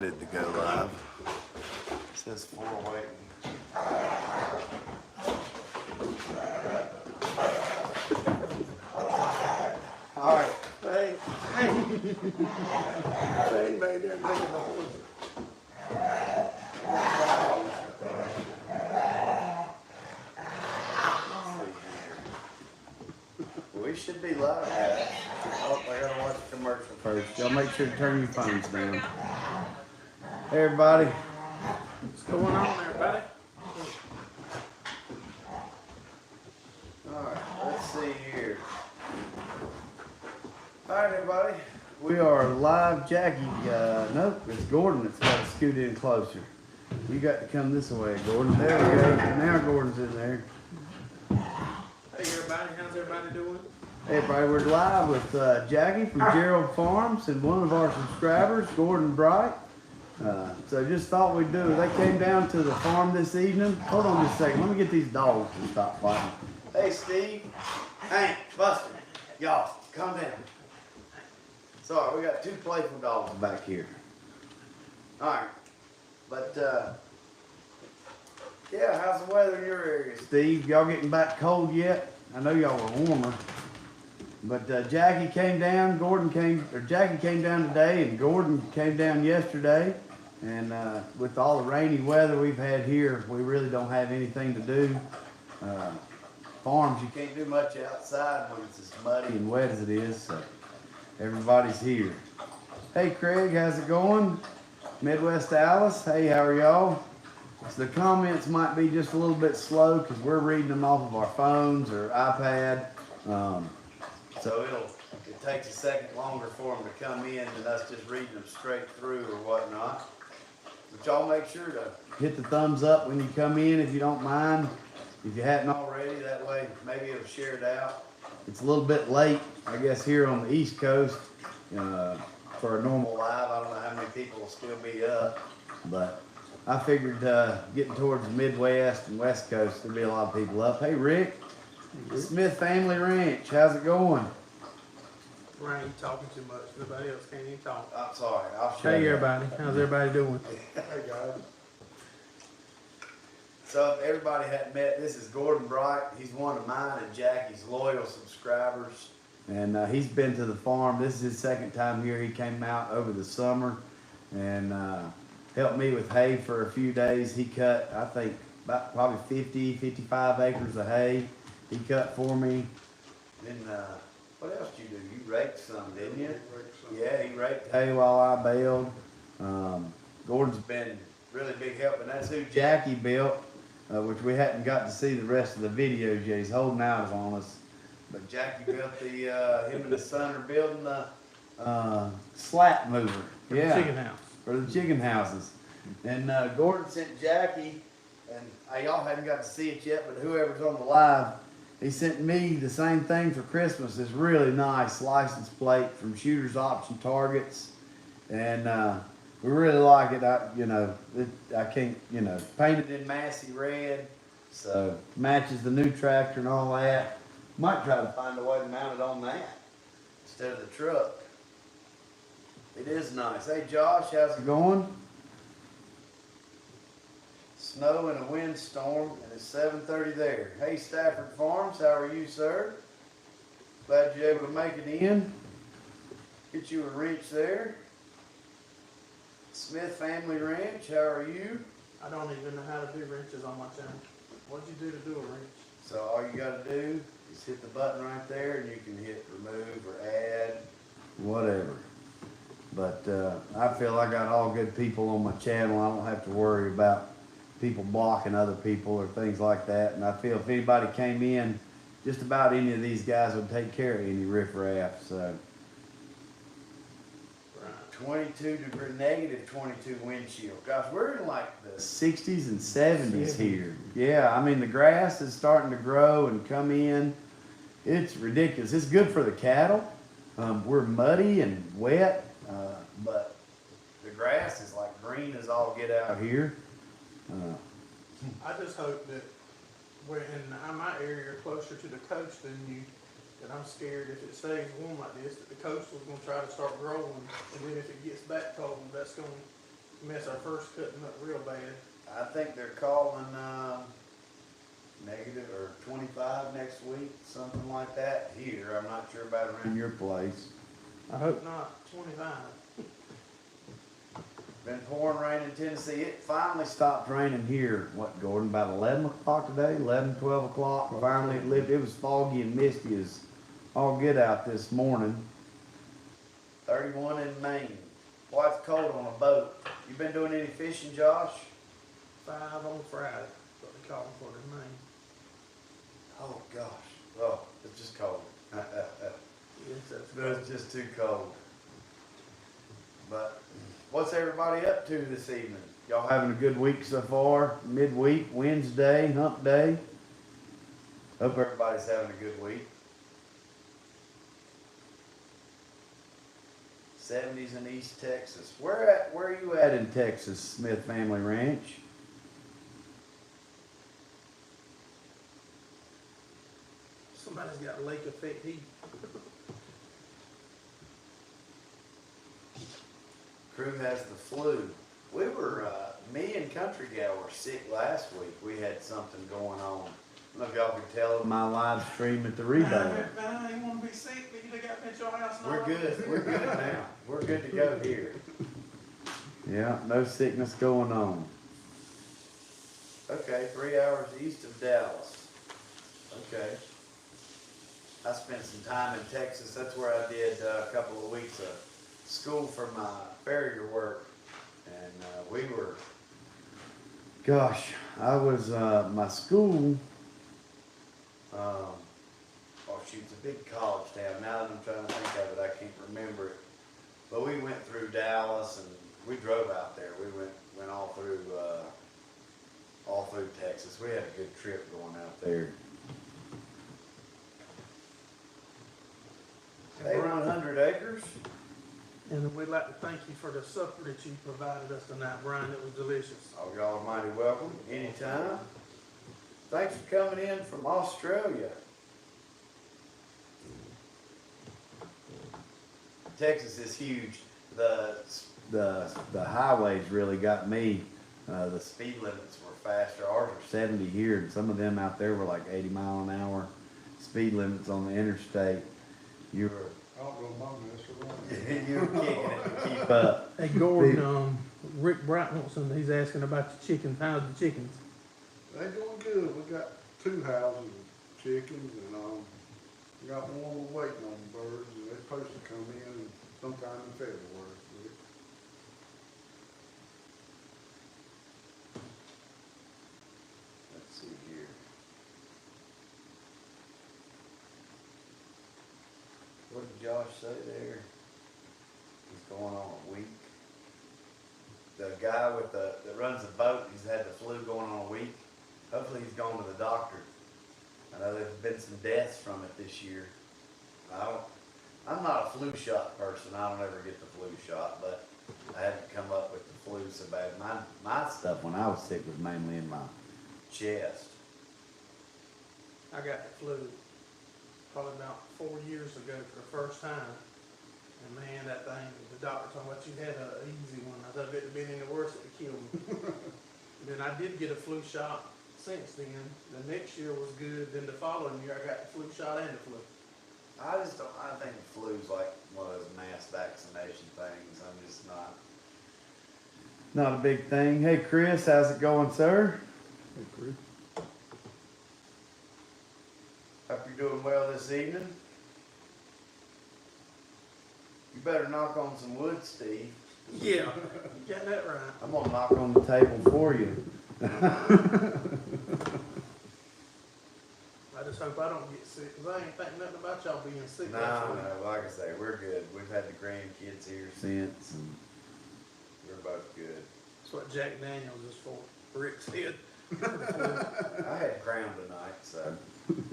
Did to go live. It says 4 waiting. All right. Hey. Hey, back there taking the horse. We should be live. Oh, I gotta watch the commercial first. Y'all make sure to turn your phones down. Hey, everybody. What's going on, everybody? All right, let's see here. All right, everybody. We are live. Jackie, nope, it's Gordon that's got to scoot in closer. You got to come this way, Gordon. There we go. Now Gordon's in there. Hey, everybody. How's everybody doing? Hey, everybody. We're live with Jackie from Gerald Farms and one of our subscribers, Gordon Bright. So just thought we'd do it. They came down to the farm this evening. Hold on just a second. Let me get these dogs to stop fighting. Hey, Steve. Hank, Buster. Y'all, calm down. Sorry, we got 2 playful dogs back here. Alright. But, yeah, how's the weather in your area, Steve? Y'all getting back cold yet? I know y'all were warmer. But Jackie came down, Jackie came down today, and Gordon came down yesterday. And with all the rainy weather we've had here, we really don't have anything to do. Farms, you can't do much outside when it's as muddy and wet as it is. So everybody's here. Hey, Craig, how's it going? Midwest Alice, hey, how are y'all? So the comments might be just a little bit slow because we're reading them off of our phones or iPad. So it takes a second longer for them to come in than us just reading them straight through or whatnot. But y'all make sure to hit the thumbs up when you come in if you don't mind. If you hadn't already, that way maybe it'll share it out. It's a little bit late, I guess, here on the East Coast for a normal live. I don't know how many people will still be up, but I figured getting towards the Midwest and West Coast, there'll be a lot of people up. Hey, Rick. Smith Family Ranch, how's it going? Brian, you talking too much. Nobody else can't even talk. I'm sorry, I'll show Hey, you. everybody. How's everybody doing? Hey, guys. So if everybody hadn't met, this is Gordon Bright. He's one of mine and Jackie's loyal subscribers. And he's been to the farm. This is his second time here. He came out over the summer and helped me with hay for a few days. He cut, I think, about probably 50, 55 acres of hay. He cut for me. Then what else did you do? You raked some, didn't you? Yeah, he raked hay while I baled. Gordon's been really big help, and that's who Jackie built. Which we hadn't got to see the rest of the videos yet. He's holding out on us. But Jackie built him and his son are building the slat mover. For the chicken house. For the chicken houses. And Gordon sent Jackie, and y'all haven't got to see it yet, but whoever's on the live, he sent me the same thing for Christmas. This really nice license plate from Shooter's Option Targets. And we really like it. I can't, painted in Massey red, so matches the new tractor and all that. Might try to find a way to mount it on that instead of the truck. It is nice. Hey, Josh, how's it going? Snow and a windstorm, and it's 7:30 there. Hey, Stafford Farms, how are you, sir? Glad you're able to make it in. Get you a wrench there. Smith Family Ranch, how are you? I don't even know how to do wrenches on my channel. What'd you do to do a wrench? So all you gotta do is hit the button right there and you can hit remove or add, whatever. But I feel I got all good people on my channel. I don't have to worry about people blocking other people or things like that. And I feel if anybody came in, just about any of these guys would take care of any riffraff, so. 22 degree, negative 22 wind chill. Gosh, we're in like the 60s and 70s here. Yeah, I mean, the grass is starting to grow and come in. It's ridiculous. It's good for the cattle. We're muddy and wet, but the grass is like green as all get out here. I just hope that we're in my area closer to the coast than you, that I'm scared if it stays warm like this, that the coastal's going to try to start growing, and then if it gets back cold, that's going to mess our first cutting up real bad. I think they're calling, negative or 25 next week, something like that here. I'm not sure about around your place. I hope not 25. Been pouring rain in Tennessee. It finally stopped raining here, what, Gordon, about 11 o'clock today, 11, 12 o'clock. Finally it lived. It was foggy and misty as all get out this morning. 31 in Maine. Boy, it's cold on a boat. You been doing any fishing, Josh? 5 on Friday, what they call them for in Maine. Oh, gosh. Oh, it's just cold. Yes, that's It's just too cold. But what's everybody up to this evening? Y'all having a good week so far? Midweek, Wednesday, hump day. Hope everybody's having a good week. 70s in East Texas. Where are you at in Texas, Smith Family Ranch? Somebody's got lake effect heat. Crew has the flu. We were, me and Country Gal were sick last week. We had something going on. I don't know if y'all could tell my live stream at the rebound. Man, I ain't want to be sick, but you got me at your house now. We're good. We're good now. We're good to go here. Yeah, no sickness going on. Okay, 3 hours east of Dallas. Okay. I spent some time in Texas. That's where I did a couple of weeks of school for my farrier work. And we were, gosh, I was, my school, oh shoot, it's a big college town. Now that I'm trying to think of it, I can't remember it. But we went through Dallas and we drove out there. We went all through Texas. We had a good trip going out there. 800 acres. And we'd like to thank you for the supper that you provided us tonight, Brian. It was delicious. Oh, y'all are mighty welcome. Anytime. Thanks for coming in from Australia. Texas is huge. The highways really got me. The speed limits were faster. Ours are 70 here, and some of them out there were like 80 mile an hour speed limits on the interstate. You were you were kicking it to keep up. Hey, Gordon, Rick Bright wants some. He's asking about the chickens. How's the chickens? They're doing good. We got 2 houses of chickens, and we got one we're waiting on birds, and they're supposed to come in sometime in February. Let's see here. What did Josh say there? He's going on a week. The guy with that runs the boat, he's had the flu going on a week. Hopefully he's gone to the doctor. I know there's been some deaths from it this year. I'm not a flu shot person. I don't ever get the flu shot, but I haven't come up with the flu so bad. My stuff when I was sick was mainly in my chest. I got the flu probably about 4 years ago for the first time. And man, that thing, the doctor told me, "What, you had an easy one." I thought if it had been any worse, it would kill me. Then I did get a flu shot since then. The next year was good. Then the following year, I got the flu shot and the flu. I think the flu's like one of those mass vaccination things. I'm just not a big thing. Hey Chris, how's it going, sir? Hey, Chris. Hope you're doing well this evening. You better knock on some wood, Steve. Yeah, you got that right. I'm gonna knock on the table for you. I just hope I don't get sick, because I ain't thinking nothing about y'all being sick. No, last week. like I say, we're good. We've had the grandkids here since, and we're both good. That's what Jack Daniels is for. Rick said. I had Crown tonight, so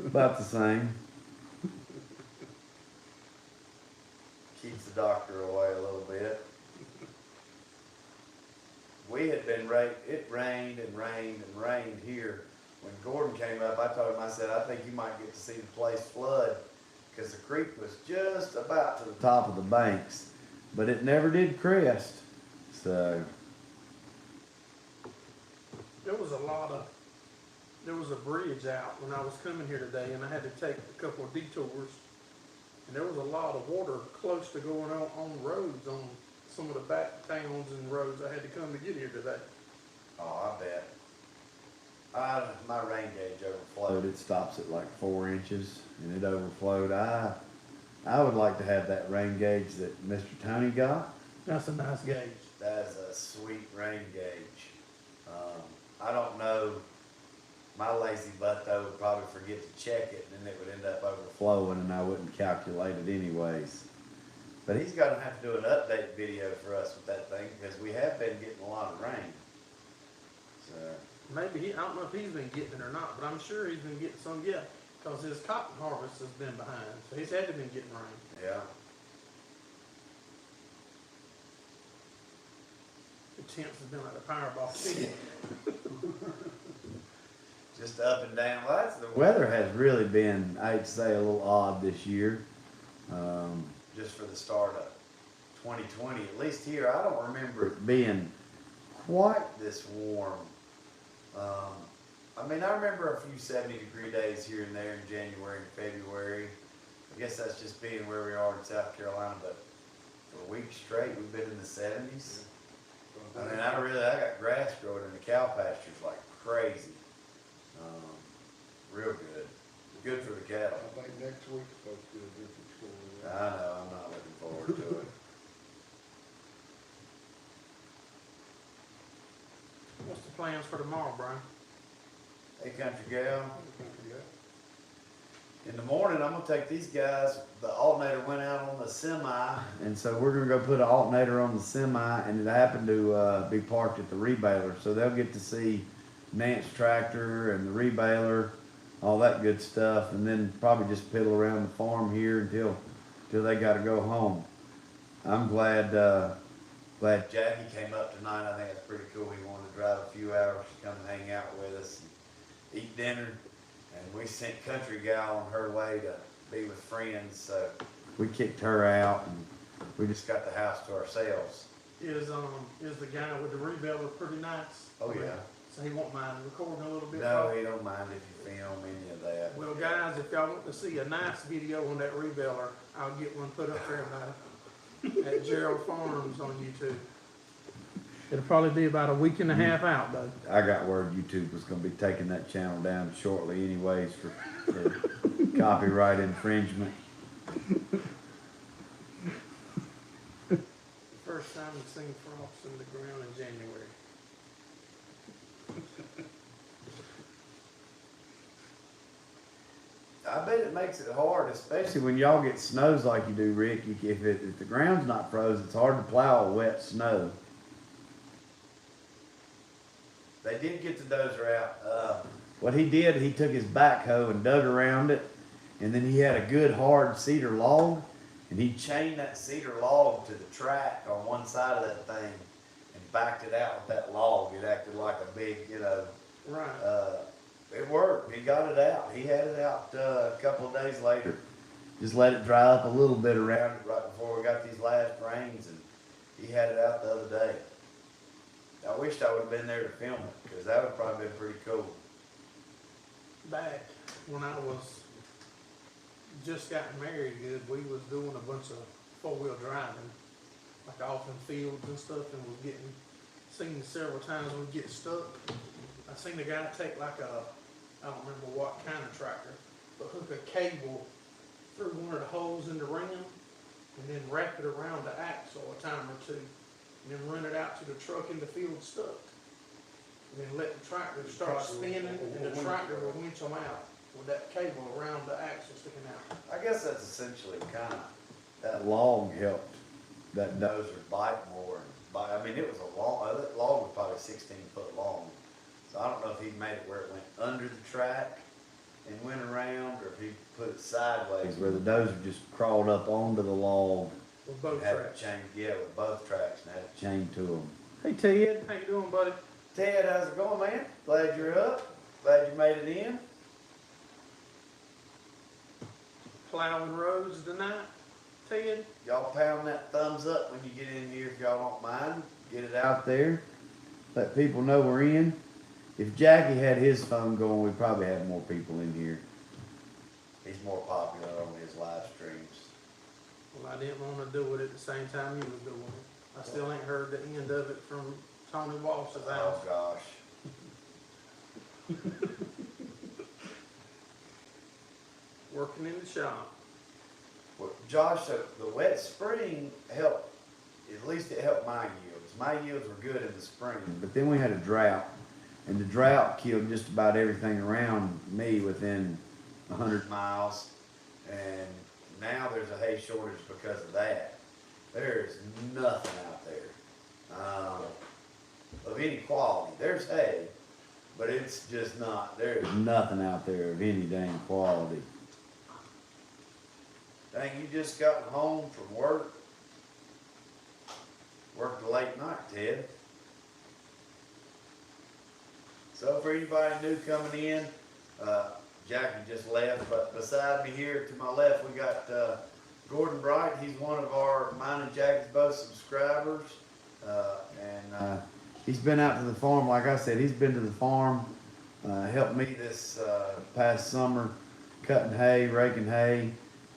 about the same. Keeps the doctor away a little bit. We had been it rained and rained and rained here. When Gordon came up, I told him, I said, I think you might get to see the place flood, because the creek was just about to the top of the banks, but it never did crest. So There was there was a bridge out when I was coming here today, and I had to take a couple of detours. And there was a lot of water close to going on roads, on some of the back towns and roads I had to come to get here today. Oh, I bet. My rain gauge overflowed. It stops at like 4 inches, and it overflowed. I would like to have that rain gauge that Mr. Tony got. That's a nice gauge. That's a sweet rain gauge. I don't know. My lazy butt though would probably forget to check it, and then it would end up overflowing, and I wouldn't calculate it anyways. But he's going to have to do an update video for us with that thing, because we have been getting a lot of rain. So Maybe I don't know if he's been getting it or not, but I'm sure he's been getting some, yeah, because his cotton harvest has been behind, so he's had to been getting rain. yeah. The temps has been like a Powerball ticket. Just up and down. Well, the weather has really been, I'd say, a little odd this year. Just for the start of 2020, at least here, I don't remember it being quite this warm. I mean, I remember a few 70-degree days here and there in January and February. I guess that's just being where we are in South Carolina, but for a week straight, we've been in the 70s. I mean, I got grass growing in the cow pastures like crazy. Real good. Good for the cattle. I think next week's supposed to be a different story. I know, I'm not looking forward to it. What's the plans for tomorrow, Brian? Hey, country gal. In the morning, I'm gonna take these guys. The alternator went out on the semi, and so we're gonna go put an alternator on the semi, and it happened to be parked at the rebaler, so they'll get to see Nance tractor and the rebaler, all that good stuff, and then probably just piddle around the farm here until they got to go home. I'm glad Jackie came up tonight. I think it's pretty cool. He wanted to drive a few hours to come and hang out with us and eat dinner. And we sent Country Gal on her way to be with friends, so we kicked her out and we just got the house to ourselves. Is the guy with the rebaler pretty nice? Oh yeah. So he won't mind recording a little bit? No, he don't mind if you film any of that. Well, guys, if y'all want to see a nice video on that rebaler, I'll get one put up there at Gerald Farms on YouTube. It'll probably be about a week and a half out, though. I got word YouTube was gonna be taking that channel down shortly anyways for copyright infringement. First time we've seen frost in the ground in January. I bet it makes it hard, especially when y'all get snows like you do, Rick. If the ground's not frozen, it's hard to plow a wet snow. They did get the dozer out. What he did, he took his backhoe and dug around it, and then he had a good hard cedar log, and he chained that cedar log to the track on one side of that thing and backed it out with that log. It acted like a big, Right. It worked. He got it out. He had it out a couple of days later. Just let it dry up a little bit around it right before we got these last rains, and he had it out the other day. I wished I would have been there to film it, because that would have probably been pretty cool. Back when I was just gotten married, we was doing a bunch of four-wheel driving, like off in fields and stuff, and was seen several times we'd get stuck. I seen a guy take like I don't remember what kind of tractor, but hook a cable through one of the holes in the rim, and then wrap it around the axle a time or two, and then run it out to the truck in the field stuck. And then let the tractor start spinning, and the tractor will winch them out with that cable around the axle sticking out. I guess that's essentially kind of, that log helped that dozer bite more. I mean, it was a long, that log was probably 16 foot long. So I don't know if he made it where it went under the track and went around, or if he put it sideways where the dozer just crawled up onto the log. With both Had tracks. it chained, yeah, with both tracks, and had it chained to them. Hey Ted, how you doing, buddy? Ted, how's it going, man? Glad you're up. Glad you made it in. Plowing roads tonight, Ted? Y'all pound that thumbs up when you get in here if y'all don't mind. Get it out there. Let people know we're in. if Jackie had his phone going, we'd probably have more people in here. He's more popular on his live streams. Well, I didn't wanna do it at the same time you was doing it. I still ain't heard the end of it from Tony Walsh's house. Oh, gosh. Working in the shop. Well, Josh, the wet spring helped, at least it helped my yields. My yields were good in the spring, but then we had a drought, and the drought killed just about everything around me within 100 miles, and now there's a hay shortage because of that. There's nothing out there of any quality. There's hay, but it's just not, there's nothing out there of any dang quality. Dang, you just got home from work. Worked a late night, Ted. So for anybody new coming in, Jackie just left, but beside me here to my left, we got Gordon Bright. He's one of our mine and Jackie's both subscribers. And he's been out to the farm, like I said, he's been to the farm, helped me this past summer, cutting hay, raking hay,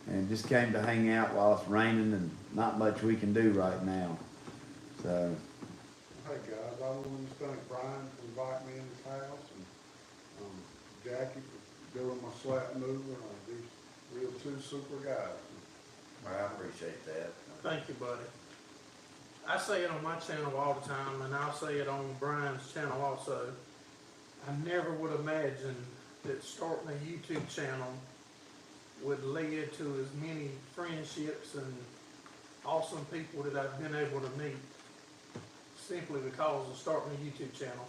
and just came to hang out while it's raining and not much we can do right now. So, Hey guys, I want to thank Brian for inviting me in his house, and Jackie for doing my slap mover. These real two super guys. I appreciate that. Thank you, buddy. I say it on my channel all the time, and I'll say it on Brian's channel also. I never would imagine that starting a YouTube channel would lead to as many friendships and awesome people that I've been able to meet simply because of starting a YouTube channel.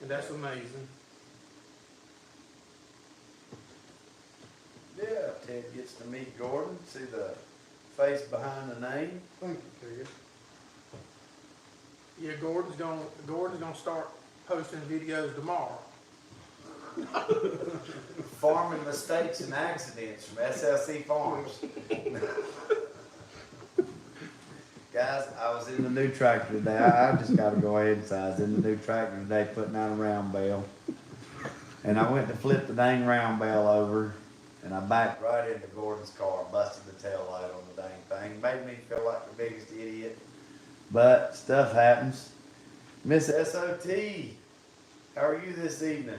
And that's amazing. Yeah, Ted gets to meet Gordon, see the face behind the name. Thank you, Ted. Yeah, Gordon's gonna start posting videos tomorrow. Farming mistakes and accidents from SLC Farms. Guys, I was in the new tractor today. I just gotta go ahead and say I was in the new tractor today putting out a round bale. And I went to flip the dang round bale over, and I backed right into Gordon's car, busted the tail light on the dang thing. Made me feel like the biggest idiot. But stuff happens. Miss SOT, how are you this evening?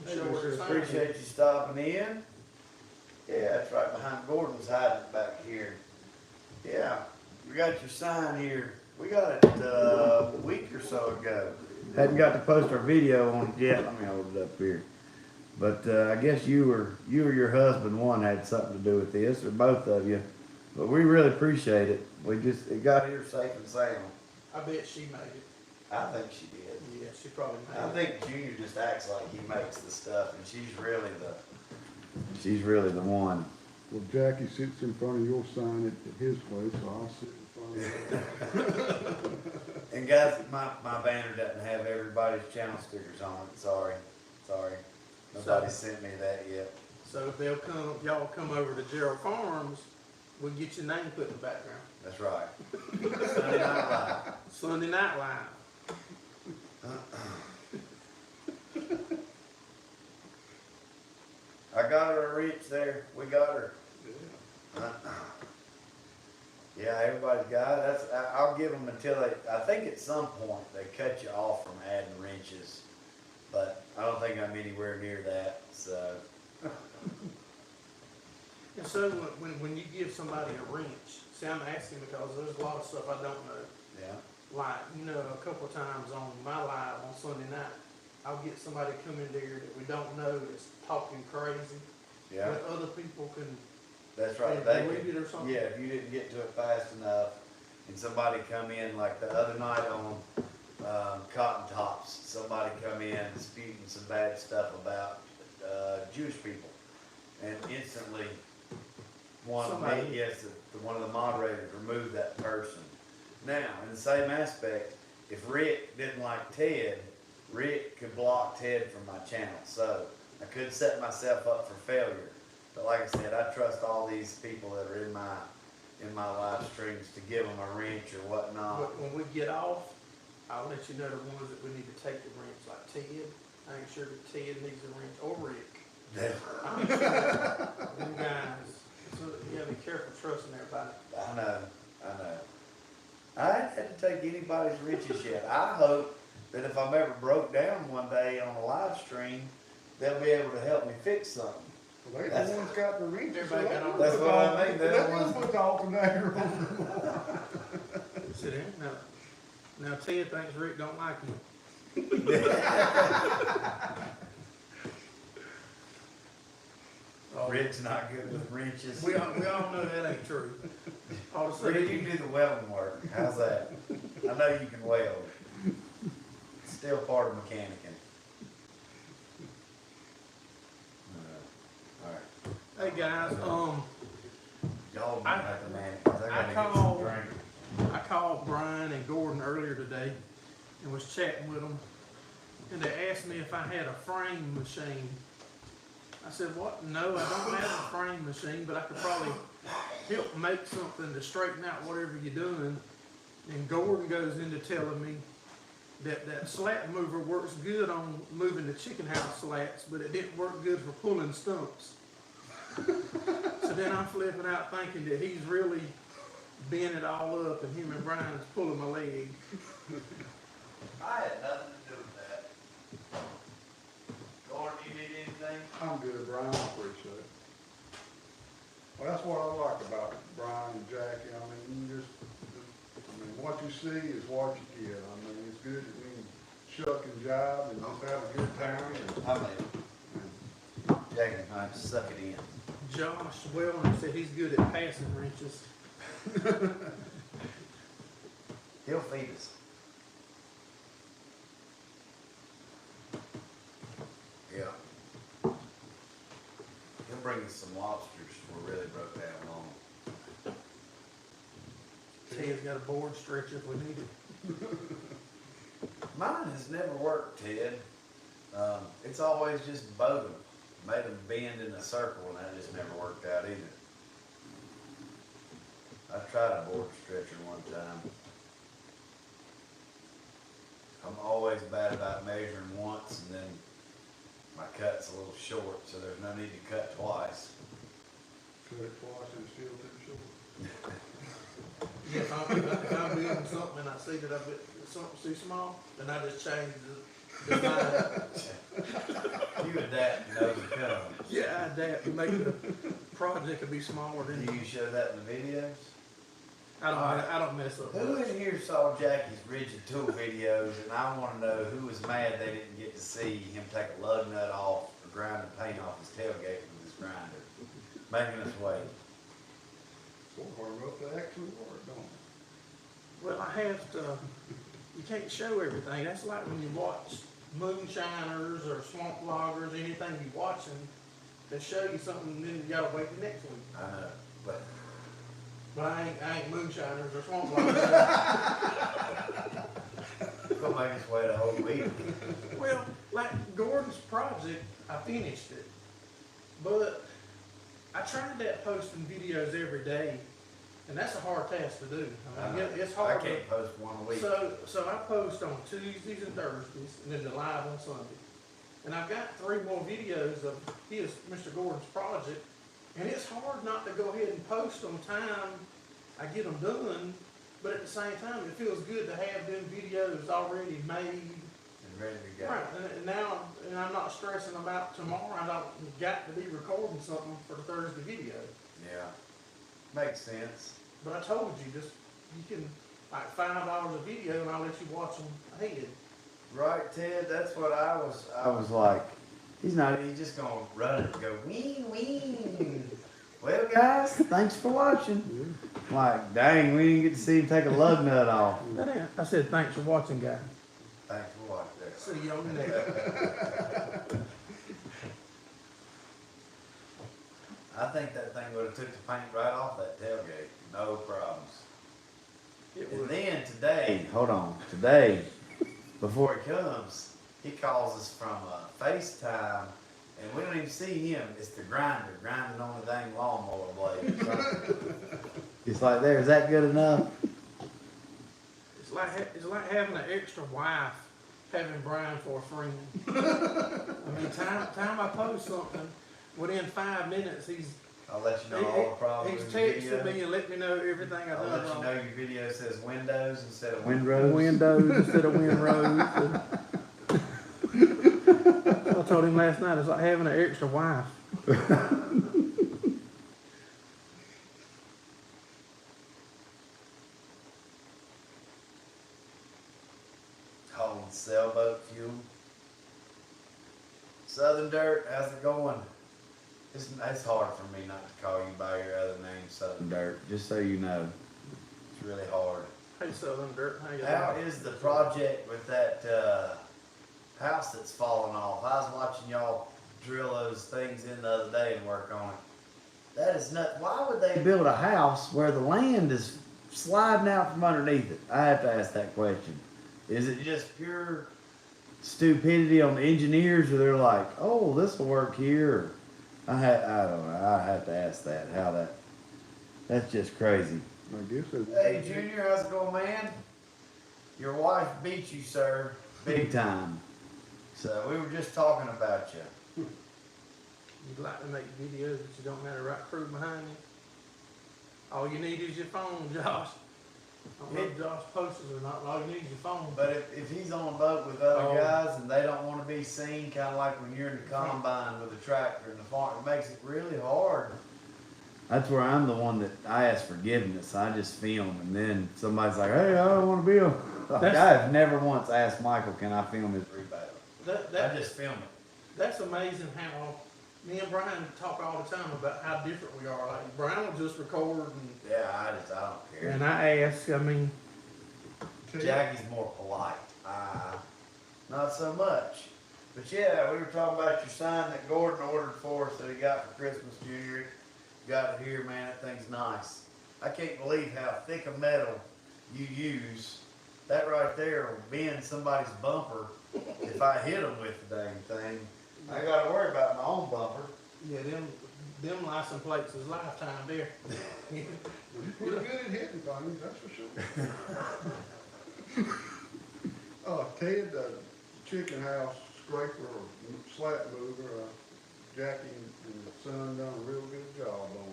Show what you're saying. Appreciate you stopping in. Yeah, that's right behind Gordon's hiding back here. Yeah, we got your sign here. We got it a week or so ago. Hadn't got to post our video on it yet. Let me hold it up here. But I guess you or your husband, one, had something to do with this, or both of you. But we really appreciate it. It got here safe and sound. I bet she made it. I think she did. Yeah, she probably made I it. think Junior just acts like he makes the stuff, and she's really the one. Well, Jackie sits in front of your sign at his place, so I'll sit in front of it. And guys, my banner doesn't have everybody's channel stickers on it. Sorry. Nobody sent me that yet. So if y'all come over to Gerald Farms, we'll get your name put in the background. That's right. Sunday Night Live. Sunday Night Live. I got her a wrench there. We got her. Yeah, everybody's got it. I'll give them until I think at some point they cut you off from adding wrenches, but I don't think I'm anywhere near that. So. And so when you give somebody a wrench, see, I'm asking because there's a lot of stuff I don't know. Yeah. Like, a couple of times on my live on Sunday night, I'll get somebody come in there that we don't know that's talking crazy. Yeah. But other people can. That's right. They read it or something? Yeah, if you didn't get to it fast enough, and somebody come in like the other night on Cotton Tops, somebody come in spewing some bad stuff about Jewish people, and instantly one of the moderators removed that person. Now, in the same aspect, if Rick didn't like Ted, Rick could block Ted from my channel, so I could set myself up for failure. But like I said, I trust all these people that are in my live streams to give them a wrench or whatnot. But when we get off, I'll let you know the ones that we need to take the wrench, like Ted. I ain't sure that Ted needs a wrench or Rick. Yeah. I'm sure them guys, so you gotta be careful trusting everybody. I know. I ain't had to take anybody's riches yet. I hope that if I'm ever broke down one day on a live stream, they'll be able to help me fix something. Well, they That's- the ones got the wrenches. Everybody got all- That's what I mean, they're the They ones- put the alternator on. Sit down. Now Ted thinks Rick don't like him. Rick's not good with wrenches. We all know that ain't true. All of a Rick, sudden, you do the welding work. How's that? I know you can weld. It's still part of mechanicking. Alright. hey guys, Y'all I- have to manage, 'cause I gotta I get some called- drink. I called Brian and Gordon earlier today and was chatting with them, and they asked me if I had a frame machine. I said, what? No, I don't have a frame machine, but I could probably help make something to straighten out whatever you're doing. And Gordon goes into telling me that slat mover works good on moving the chicken house slats, but it didn't work good for pulling stumps. So then I'm flipping out thinking that he's really bent it all up and him and Brian's pulling my leg. I had nothing to do with that. Gordon, you need anything? I'm good, Brian, I appreciate it. Well, that's what I like about Brian and Jackie, I mean, you just, what you see is what you get, I mean, it's good that we can shuck and jive and just have a good time. I mean, Jackie, I have to suck it in. Josh Wellman said he's good at passing wrenches. He'll feed us. Yeah. He'll bring us some lobsters. We're really broke down long. Ted's got a board stretcher if we need it. Mine has never worked, Ted. It's always just bowed them. Made them bend in a circle, and that just never worked out either. I tried a board stretcher one time. I'm always bad about measuring once, and then my cut's a little short, so there's no need to cut twice. Cut it twice and still too short. Yeah, if I'm doing something and I see that I've got something too small, then I just change the design. You adapt and know the cut. Yeah, I adapt to make the project could be smaller Do than, you show that in the videos? I don't mess up Who much. in here saw Jackie's rigid tool videos, and I wanna know who was mad they didn't get to see him take a lug nut off or grind the paint off his tailgate with his grinder, making us wait. So hard enough to actually work, don't it? Well, I have to, you can't show everything. That's like when you watch moonshiners or swamp loggers, anything you watching, they show you something and then you gotta wait the next week. I know, but But I ain't moonshiners or swamp loggers. gonna make us wait a whole week. Well, like Gordon's project, I finished it. But I tried that posting videos every day, and that's a hard task to do. I mean, it's I hard to. can't post one a week. So I post on Tuesdays and Thursdays, and then the live on Sunday. And I've got 3 more videos of Mr. Gordon's project, and it's hard not to go ahead and post on time I get them done, but at the same time, it feels good to have them videos already made. And ready to go. Right, and now, and I'm not stressing about tomorrow, I don't got to be recording something for the Thursday video. Yeah, makes sense. But I told you, you can, like $5 a video, and I'll let you watch them ahead. Right, Ted, that's what I was like, he's just gonna run it and go wee wee. Well, guys, thanks for watching. Like, dang, we didn't get to see him take a lug nut off. I said, thanks for watching, guys. Thanks for watching that. See you on the next. I think that thing would have took the paint right off that tailgate, no problems. It And was, then today, hold on, today, before he comes, he calls us from FaceTime, and we don't even see him. It's the grinder grinding on the dang lawnmower blade. It's like, there, is that good enough? it's like having an extra wife, having having Brian for a friend. I mean, time I post something, within 5 minutes, I'll let you know all the problems he's with your texted video. me and let me know everything I've I'll done let you wrong. know your video says windows instead of windrows. Windows instead of windrows. I told him last night, it's like having an extra wife. Hauling sailboat fuel. Southern Dirt, how's it going? It's hard for me not to call you by your other name, Southern Dirt, just so you know. It's really hard. Hey, Southern Dirt, how you How doing? is the project with that house that's fallen off? I was watching y'all drill those things in the other day and work on it. That is nuts. Why would they build a house where the land is sliding out from underneath it? I have to ask that question. Is it just pure stupidity on the engineers, or they're like, oh, this will work here? I don't know. I have to ask that. That's just crazy. I guess it. Hey, Junior, how's it going, man? Your wife beat you, sir, big time. So we were just talking about you. You'd like to make videos, but you don't have the right crew behind you. All you need is your phone, Josh. I don't know if Josh posts or not, but all you need is your phone. But if he's on a boat with other Oh. guys and they don't want to be seen, kind of like when you're in the combine with a tractor in the farm, it makes it really hard. That's where I'm the one that I ask forgiveness. I just film, and then somebody's like, "Hey, I don't want to be on." Like, I've never once asked Michael, "Can I film his rebattle?" I just film it. That's amazing how me and Brian talk all the time about how different we are. Like Brian will just record Yeah, I don't care. and I ask, I mean, Jackie's more polite. Not so much. But yeah, we were talking about your sign that Gordon ordered for us that he got for Christmas, Junior. Got it here, man. That thing's nice. I can't believe how thick a metal you use. That right there will bend somebody's bumper if I hit them with the dang thing. I gotta worry about my own bumper. yeah, them license plates is lifetime there. We're good at hitting things, that's for sure. Ted, the chicken house scraper or slat mover, Jackie and the son done a real good job on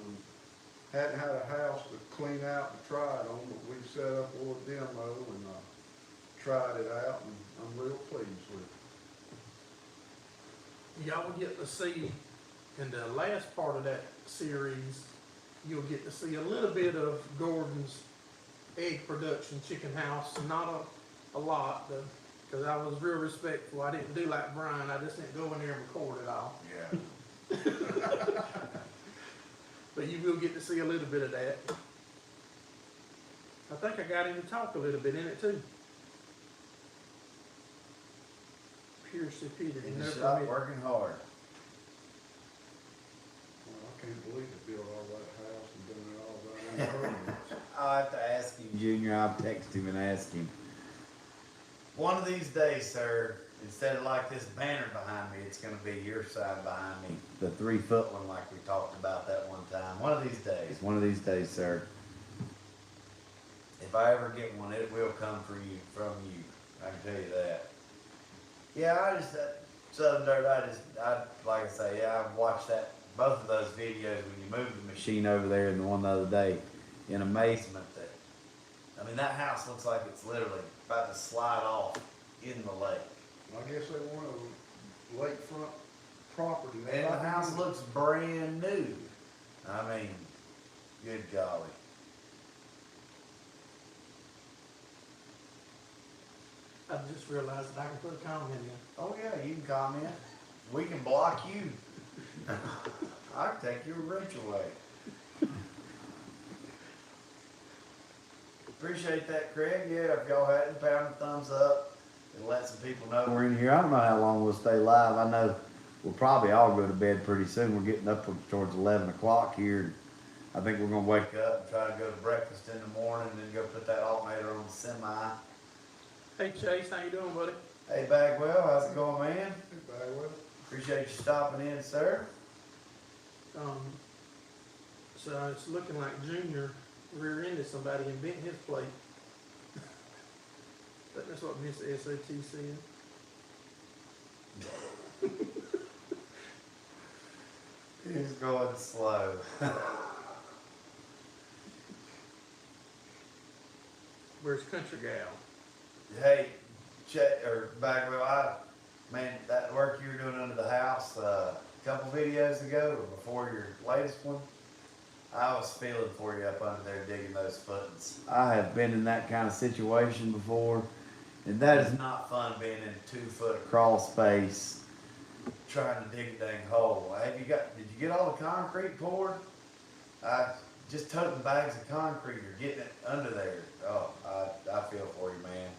it. Hadn't had a house to clean out and try it on, but we set up a little demo and tried it out, and I'm real pleased with it. Y'all will get to see in the last part of that series, you'll get to see a little bit of Gordon's egg production chicken house. Not a lot, because I was real respectful. I didn't do like Brian. I just didn't go in there and record it all. Yeah. But you will get to see a little bit of that. I think I got him to talk a little bit in it too. Pure stupidity. In the Never shop admit. working hard. Well, I can't believe they built all that house and done it all that. I'll have to ask him, Junior. I'll text him and ask him. One of these days, sir, instead of like this banner behind me, it's going to be your sign behind me. The 3-foot one like we talked about that one time. One of these days, sir. If I ever get one, it will come from you. I can tell you that. Yeah, Southern Dirt, I like I say, yeah, I've watched both of those videos when you moved the machine over there and the one the other day in amazement that, I mean, that house looks like it's literally about to slide off in the lake. I guess they want a lakefront property. And the house looks brand new. I mean, good golly. I just realized that I can put a comment in. Oh yeah, you can comment. We can block you. I can take your wrench away. Appreciate that, Craig. Yeah, if y'all hadn't, pound a thumbs up and let some people know we're in here. I don't know how long we'll stay live. I know we'll probably all go to bed pretty soon. We're getting up towards 11 o'clock here. I think we're gonna wake up and try to go to breakfast in the morning and then go put that alternator on the semi. Hey Chase, how you doing, buddy? Hey Bagwell, how's it going, man? Well, Appreciate you stopping in, sir. So it's looking like Junior rear-ended somebody and bent his plate. think that's what Miss SAT said. He's going slow. Where's Country Gal? Hey, Chet, or Bagwell, man, that work you were doing under the house a couple videos ago, or before your latest one, I was feeling for you up under there digging those footings. I have been in that kind of situation before, and that is not fun being in 2 foot of crawl space trying to dig a dang hole. Did you get all the concrete poured? Just toting bags of concrete or getting it under there. Oh, I feel for you, man.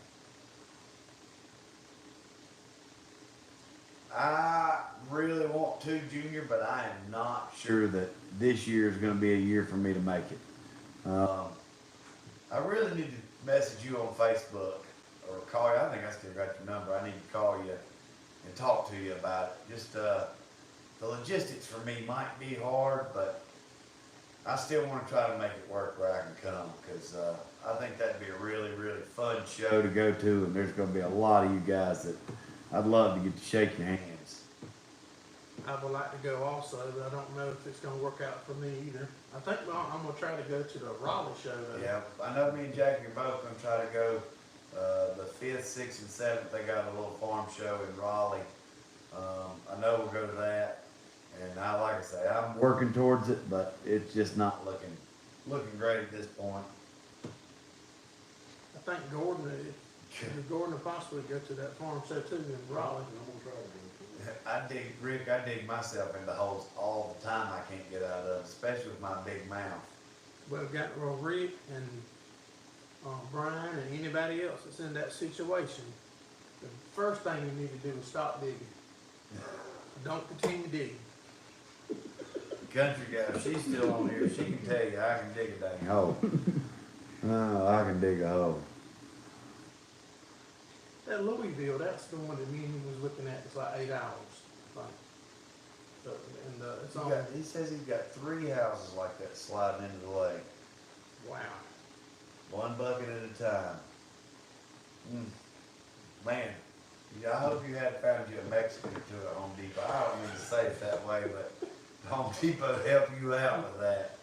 I really want to, Junior, but I am not sure that this year is going to be a year for me to make it. I really need to message you on Facebook or call you. I think I still got your number. I need to call you and talk to you about it. Just the logistics for me might be hard, but I still want to try to make it work where I can come, because I think that'd be a really, really fun show to go to, and there's going to be a lot of you guys that I'd love to get to shake your hands. I would like to go also, but I don't know if it's gonna work out for me either. I think I'm gonna try to go to the Raleigh show though. Yeah, I know me and Jackie are both going to try to go the 5th, 6th, and 7th. They got a little farm show in Raleigh. I know we'll go to that. And like I say, I'm working towards it, but it's just not looking great at this point. I think Gordon will possibly go to that farm show too in Raleigh. I'm gonna try to go to it. I dig myself into holes all the time I can't get out of, especially with my big mouth. Well, Rick and Brian and anybody else that's in that situation, the first thing you need to do is stop digging. Don't continue digging. Country gal, she's still on here. She can tell you I can dig a dang hole. Oh, I can dig a hole. That Louisville, that's the one that me and you was looking at. It's like 8 hours. Like, and it's on. He says he's got 3 houses like that sliding into the lake. Wow. 1 bucket at a time. Man, I hope you had found you a Mexican or two at Home Depot. I don't mean to say it that way, but Home Depot help you out with that.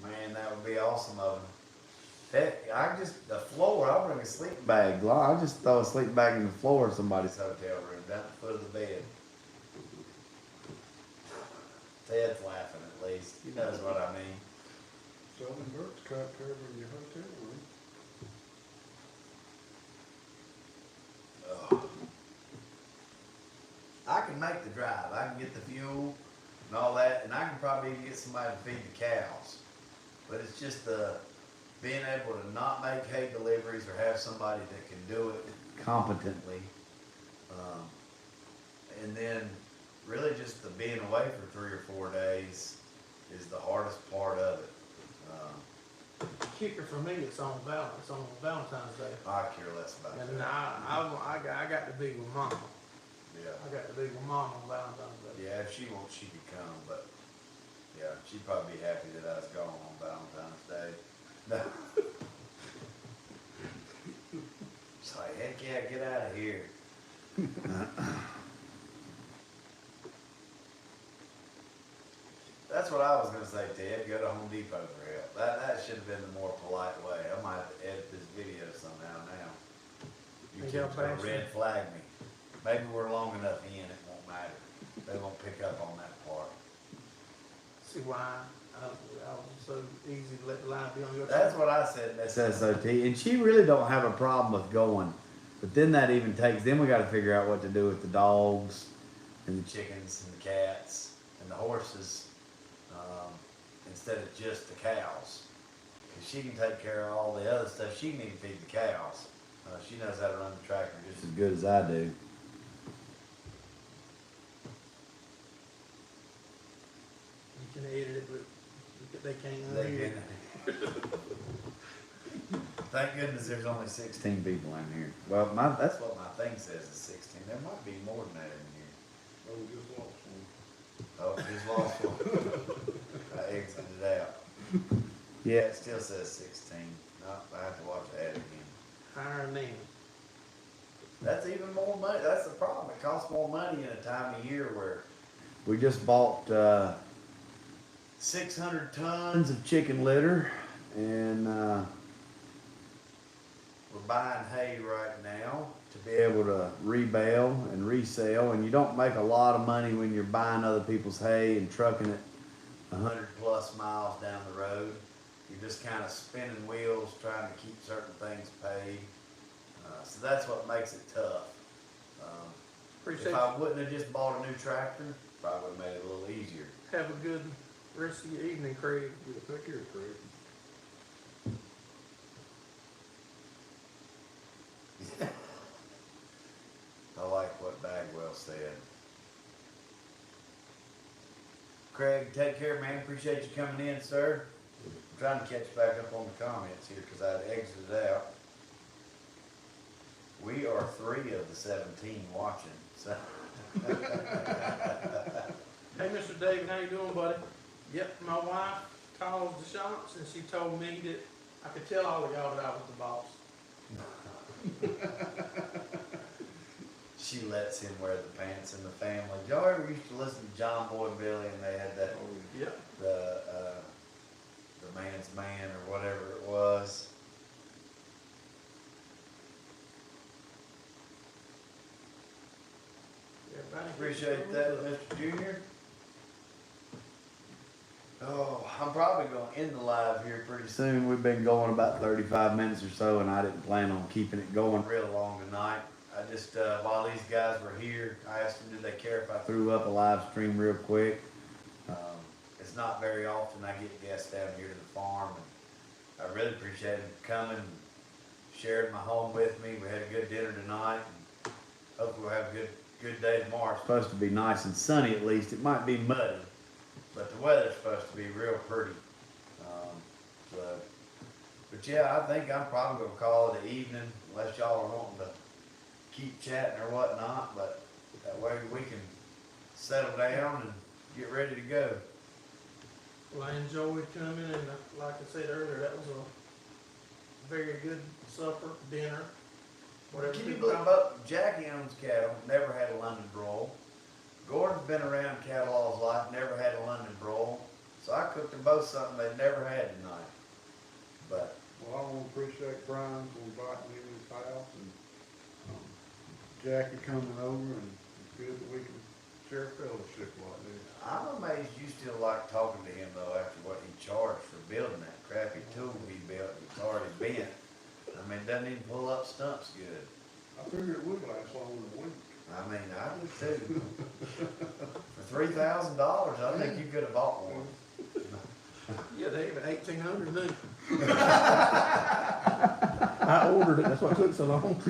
Man, that would be awesome of him. Heck, the floor, I'll bring a sleeping bag. I'll just throw a sleeping bag in the floor of somebody's hotel room, down at the foot of the bed. Ted's laughing at least. He knows what I mean. Selling birch cut covering your hotel room. Oh. I can make the drive. I can get the fuel and all that, and I can probably even get somebody to feed the cows. But it's just being able to not make hay deliveries or have somebody that can do it competently. And then really just the being away for 3 or 4 days is the hardest part of it. The kicker for me, it's on Valentine's Day. I care less about And that. I got to be with Mama. Yeah. I got to be with Mama on Valentine's Day. Yeah, if she wants, she could come, but yeah, she'd probably be happy that I was gone on Valentine's Day. No. It's like, heck yeah, get out of here. That's what I was gonna say, Ted. Go to Home Depot for help. That should have been the more polite way. I might have to edit this video somehow now. Think how YouTube's gonna fast red flag me. Maybe we're long enough in, it won't matter. They won't pick up on that part. See why I was so easy to let the line be on your That's side? what I said, Miss SOT. And she really don't have a problem with going. But then that even then we gotta figure out what to do with the dogs and the chickens and the cats and the horses, instead of just the cows. Cause she can take care of all the other stuff. She can even feed the cows. She knows how to run the tractor just as good as I do. You can edit it, but they can't They read can- it. Thank goodness there's only 16 people in here. Well, that's what my thing says is 16. There might be more than that in here. Oh, we just lost one. Oh, just lost one. exited out. Yeah, it still says 16. I have to watch the ad again. Higher than them. That's even more money. That's the problem. It costs more money in a time of year where we just bought 600 tons of chicken litter, and we're buying hay right now to be able to rebale and resell. And you don't make a lot of money when you're buying other people's hay and trucking it 100+ miles down the road. You're just kind of spinning wheels trying to keep certain things paid. So that's what makes it tough. Appreciate If I wouldn't have just bought a new tractor, probably would have made it a little easier. Have a good rest of your evening, Craig. Yeah, take care, Craig. I like what Bagwell said. Craig, take care, man. Appreciate you coming in, sir. I'm trying to catch back up on the comments here because I exited out. We are 3 of the 17 watching, so. Hey, Mr. David, how you doing, buddy? Yep, my wife calls the shots, and she told me that I could tell all of y'all that I was the boss. She lets him wear the pants in the family. Y'all ever used to listen to John Boy and Billy, and they had that, Yep. the man's man or whatever it was? Everybody Appreciate that, Mr. Junior. Oh, I'm probably gonna end the live here pretty soon. We've been going about 35 minutes or so, and I didn't plan on keeping it going real long tonight. I just, while these guys were here, I asked them, did they care if I threw up a live stream real quick? It's not very often I get guests down here to the farm, and I really appreciate them coming, and sharing my home with me. We had a good dinner tonight, and hopefully we'll have a good day tomorrow. It's supposed to be nice and sunny at least. It might be muddy, but the weather's supposed to be real pretty. But yeah, I think I'm probably gonna call it an evening unless y'all are wanting to keep chatting or whatnot, but that way we can settle down and get ready to go. Well, I enjoyed coming, and like I said earlier, that was a very good supper, dinner, whatever. Can you people believe Jackie owns cattle, never had a London broil. Gordon's been around cattle all his life, never had a London broil. So I cooked them both something they'd never had tonight. But Well, I want to appreciate Brian for inviting me to his house, and Jackie coming over, and it's good that we can share fellowship like this. I'm amazed you still like talking to him though after what he charged for building that crappy tool he built. It's already bent. I mean, it doesn't even pull up stumps good. I figured it would last longer than a week. I mean, I do too. For $3,000, I think you could have bought one. Yeah, they have 1,800 new. I ordered it, that's why it took so long.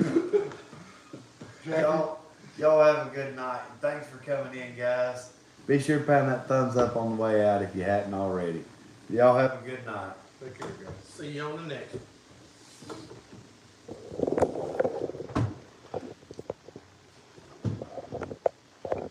Y'all have a good night. And thanks for coming in, guys. Be sure to pound that thumbs up on the way out if you hadn't already. Y'all have a good night. Take care, guys. See you on the next.